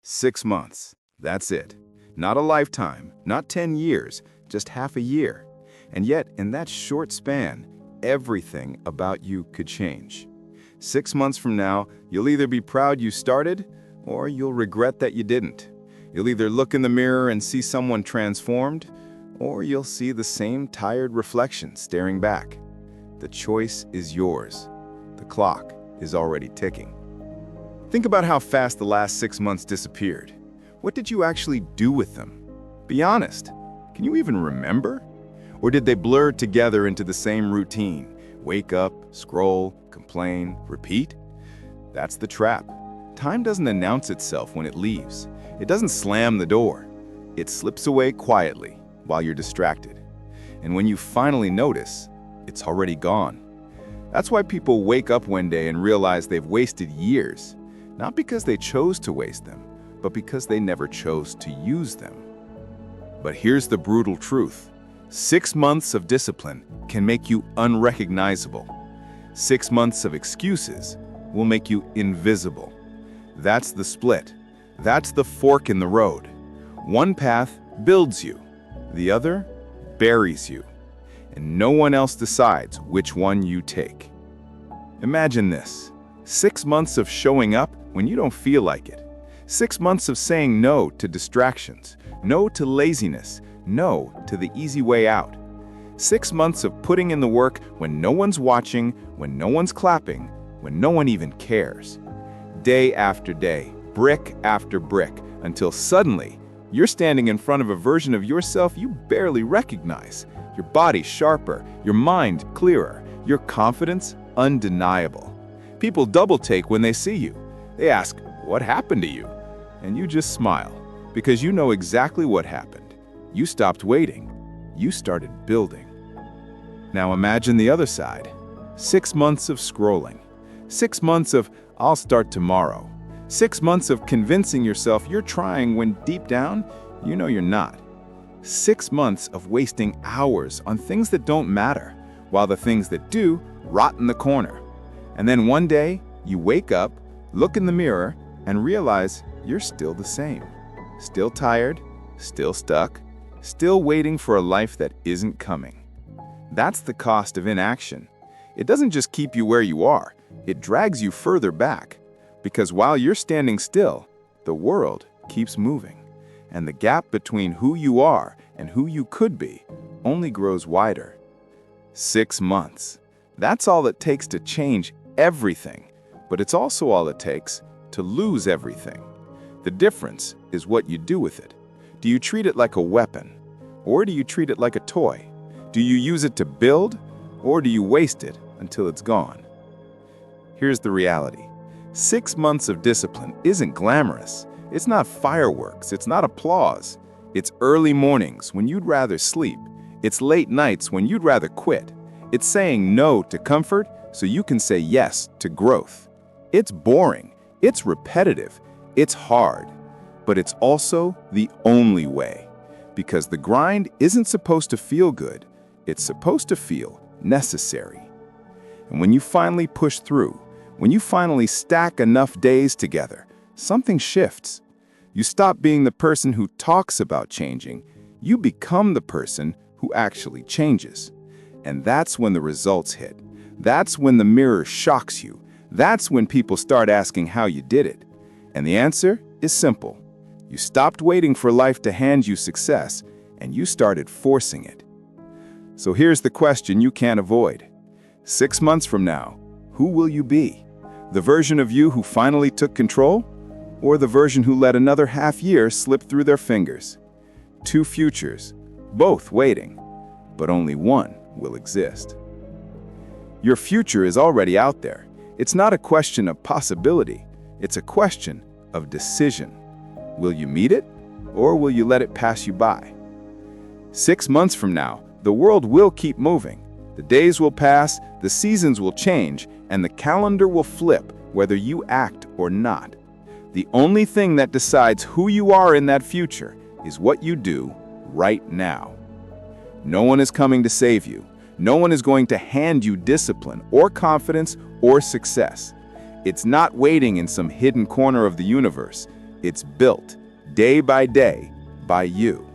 6 months. That's it. Not a lifetime, not 10 years, just half a year. And yet, in that short span, everything about you could change. 6 months from now, you'll either be proud you started, or you'll regret that you didn't. You'll either look in the mirror and see someone transformed, or you'll see the same tired reflection staring back. The choice is yours. The clock is already ticking. Think about how fast the last 6 months disappeared. What did you actually do with them? Be honest. Can you even remember? Or did they blur together into the same routine? Wake up, scroll, complain, repeat? That's the trap. Time doesn't announce itself when it leaves. It doesn't slam the door. It slips away quietly while you're distracted. And when you finally notice, it's already gone. That's why people wake up one day and realize they've wasted years. Not because they chose to waste them, but because they never chose to use them. But here's the brutal truth. 6 months of discipline can make you unrecognizable. 6 months of excuses will make you invisible. That's the split. That's the fork in the road. One path builds you. The other buries you. And no one else decides which one you take. Imagine this. 6 months of showing up when you don't feel like it. 6 months of saying no to distractions, no to laziness, no to the easy way out. 6 months of putting in the work when no one's watching, when no one's clapping, when no one even cares. Day after day, brick after brick, until suddenly you're standing in front of a version of yourself you barely recognize. Your body sharper, your mind clearer, your confidence undeniable. People double-take when they see you. They ask, "What happened to you?" And you just smile, because you know exactly what happened. You stopped waiting. You started building. Now imagine the other side. 6 months of scrolling. 6 months of, "I'll start tomorrow." 6 months of convincing yourself you're trying when deep down, you know you're not. 6 months of wasting hours on things that don't matter, while the things that do rot in the corner. And then one day, you wake up, look in the mirror, and realize you're still the same. Still tired, still stuck, still waiting for a life that isn't coming. That's the cost of inaction. It doesn't just keep you where you are, it drags you further back. Because while you're standing still, the world keeps moving. And the gap between who you are and who you could be only grows wider. 6 months. That's all it takes to change everything, but it's also all it takes to lose everything. The difference is what you do with it. Do you treat it like a weapon, or do you treat it like a toy? Do you use it to build, or do you waste it until it's gone? Here's the reality. 6 months of discipline isn't glamorous. It's not fireworks. It's not applause. It's early mornings when you'd rather sleep. It's late nights when you'd rather quit. It's saying no to comfort so you can say yes to growth. It's boring. It's repetitive. It's hard. But it's also the only way. Because the grind isn't supposed to feel good. It's supposed to feel necessary. And when you finally push through, when you finally stack enough days together, something shifts. You stop being the person who talks about changing. You become the person who actually changes. And that's when the results hit. That's when the mirror shocks you. That's when people start asking how you did it. And the answer is simple. You stopped waiting for life to hand you success, and you started forcing it. So here's the question you can't avoid. 6 months from now, who will you be? The version of you who finally took control? Or the version who let another half year slip through their fingers? 2 futures, both waiting, but only one will exist. Your future is already out there. It's not a question of possibility. It's a question of decision. Will you meet it, or will you let it pass you by? 6 months from now, the world will keep moving. The days will pass, the seasons will change, and the calendar will flip whether you act or not. The only thing that decides who you are in that future is what you do right now. No one is coming to save you. No one is going to hand you discipline or confidence or success. It's not waiting in some hidden corner of the universe. It's built, day by day, by you.